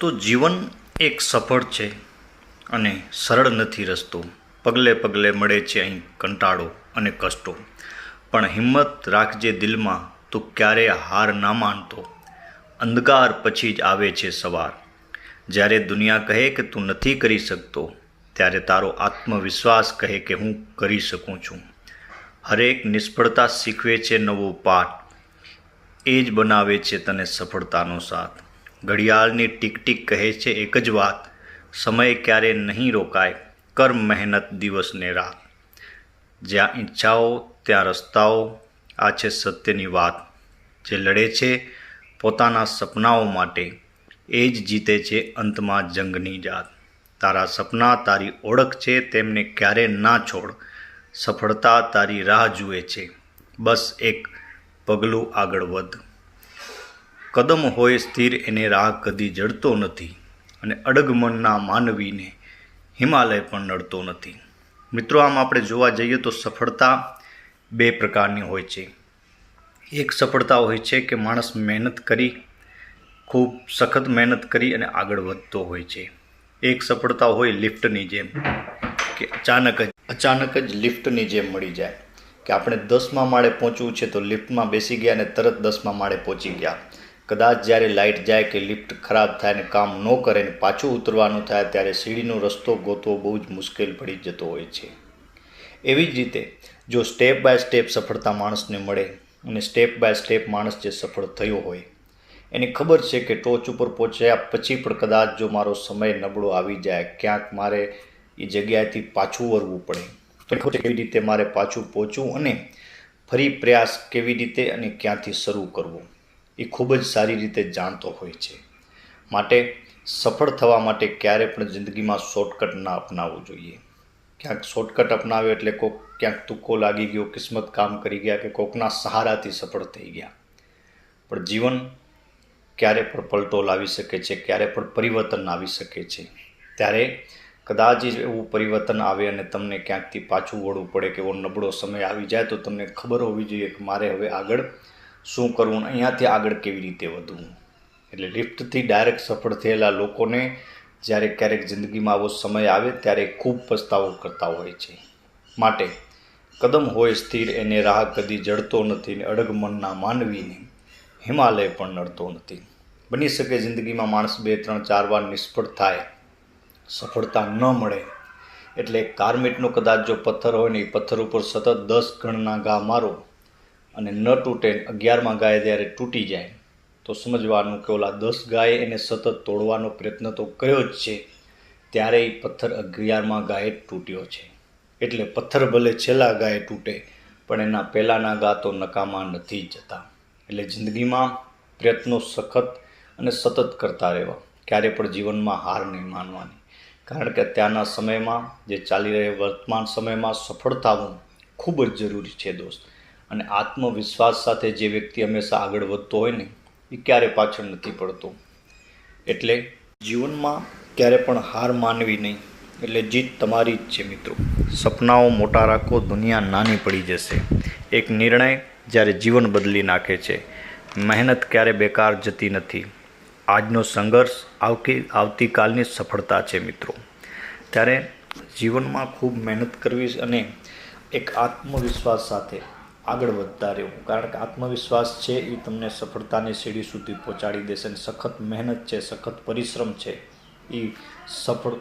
દોસ્તો, જીવન એક સફળ છે અને સરળ નથી રસ્તો. પગલે પગલે મળે છે અહીં કંટાળો અને કષ્ટો. પણ હિંમત રાખજે દિલમાં, તું ક્યારે હાર ના માનતો. અંધકાર પછી જ આવે છે સવાર. જ્યારે દુનિયા કહે કે તું નથી કરી શકતો, ત્યારે તારો આત્મવિશ્વાસ કહે કે હું કરી શકું છું. હરેક નિષ્ફળતા શીખવે છે નવો પાઠ. એ જ બનાવે છે તને સફળતાનો સાથ. ઘડિયાળની ટીક ટીક કહે છે એક જ વાત, સમય ક્યારે નહીં રોકાય, કર મહેનત દિવસ ને રાત. જ્યાં ઈચ્છાઓ ત્યાં રસ્તાઓ, આ છે સત્યની વાત. જે લડે છે પોતાના સપનાઓ માટે, એ જ જીતે છે અંતમાં જંગની જાત. તારા સપના તારી ઓળખ છે, તેમને ક્યારે ના છોડ. સફળતા તારી રાહ જુએ છે, બસ એક પગલું આગળ વધ. કદમ હોય સ્થિર એને રાહ કદી જડતો નથી, અને અડગ મનના માનવીને હિમાલય પણ નડતો નથી. મિત્રો, આમ આપણે જોવા જઈએ તો સફળતા બે પ્રકારની હોય છે. એક સફળતા હોય છે કે માણસ મહેનત કરી, ખૂબ સખત મહેનત કરી અને આગળ વધતો હોય છે. એક સફળતા હોય લિફ્ટની જેમ, કે અચાનક જ લિફ્ટની જેમ મળી જાય, કે આપણે 10મા માળે પહોંચવું છે તો લિફ્ટમાં બેસી ગયા અને તરત 10મા માળે પહોંચી ગયા. કદાચ જ્યારે લાઇટ જાય કે લિફ્ટ ખરાબ થાય ને કામ ન કરે ને પાછું ઉતરવાનું થાય, ત્યારે સીડીનો રસ્તો ગોતવો બહુ જ મુશ્કેલ પડી જતો હોય છે. એવી જ રીતે જો સ્ટેપ બાય સ્ટેપ સફળતા માણસને મળે, અને સ્ટેપ બાય સ્ટેપ માણસ જે સફળ થયો હોય, એની ખબર છે કે ટોચ ઉપર પહોંચ્યા પછી પણ કદાચ જો મારો સમય નબળો આવી જાય, ક્યાંક મારે એ જગ્યાએથી પાછું વળવું પડે, તો કેવી રીતે મારે પાછું પહોંચવું અને ફરી પ્રયાસ કેવી રીતે અને ક્યાંથી શરૂ કરવો, એ ખૂબ જ સારી રીતે જાણતો હોય છે. માટે સફળ થવા માટે ક્યારે પણ જિંદગીમાં શોર્ટકટ ના અપનાવવું જોઈએ. ક્યાંક શોર્ટકટ અપનાવ્યો એટલે ક્યાંક તુક્કો લાગી ગયો, કિસ્મત કામ કરી ગયા, કે કોકના સહારાથી સફળ થઈ ગયા. પણ જીવન ક્યારે પણ પલટો લાવી શકે છે, ક્યારે પણ પરિવર્તન આવી શકે છે. ત્યારે કદાચ જ એવું પરિવર્તન આવે અને તમને ક્યાંકથી પાછું વળવું પડે, કે એવો નબળો સમય આવી જાય, તો તમને ખબર હોવી જોઈએ કે મારે હવે આગળ શું કરવું, અહીંયાથી આગળ કેવી રીતે વધવું. એટલે લિફ્ટથી ડાયરેક્ટ સફળ થયેલા લોકોને જ્યારે ક્યારેક જિંદગીમાં આવો સમય આવે ત્યારે ખૂબ પસ્તાવો કરતા હોય છે. માટે કદમ હોય સ્થિર એને રાહ કદી જડતો નથી, ને અડગ મનના માનવીને હિમાલય પણ નડતો નથી. બની શકે જિંદગીમાં માણસ 2, 3, 4 વાર નિષ્ફળ થાય, સફળતા ન મળે, એટલે કારમીટનો કદાચ જો પથ્થર હોય ને, એ પથ્થર ઉપર સતત 10 ગણના ઘા મારો અને ન તૂટે, 11મા ગાય જ્યારે તૂટી જાય, તો સમજવાનું કે ઓલા 10 ગાયે એને સતત તોડવાનો પ્રયત્ન તો કર્યો જ છે, ત્યારે એ પથ્થર 11મા ગાયે તૂટ્યો છે. એટલે પથ્થર ભલે છેલ્લા ગાયે તૂટે, પણ એના પહેલાંના ગા તો નકામા નથી જતા. એટલે જિંદગીમાં પ્રયત્નો સખત અને સતત કરતા રહેવા, ક્યારે પણ જીવનમાં હાર નહીં માનવાની. કારણ કે અત્યારના સમયમાં જે ચાલી રહે વર્તમાન સમયમાં સફળ થવું ખૂબ જ જરૂરી છે દોસ્ત. અને આત્મવિશ્વાસ સાથે જે વ્યક્તિ હંમેશા આગળ વધતો હોય ને, એ ક્યારે પાછળ નથી પડતો. એટલે જીવનમાં ક્યારે પણ હાર માનવી નહીં, એટલે જીત તમારી જ છે મિત્રો. સપનાઓ મોટા રાખો, દુનિયા નાની પડી જશે. એક નિર્ણય જ્યારે જીવન બદલી નાખે છે. મહેનત ક્યારે બેકાર જતી નથી. આજનો સંઘર્ષ આવતીકાલની સફળતા છે મિત્રો. ત્યારે જીવનમાં ખૂબ મહેનત કરવી અને એક આત્મવિશ્વાસ સાથે આગળ વધતા રહેવું. કારણ કે આત્મવિશ્વાસ છે એ તમને સફળતાની સીડી સુધી પહોંચાડી દેશે. અને સખત મહેનત છે, સખત પરિશ્રમ છે, એ સફળ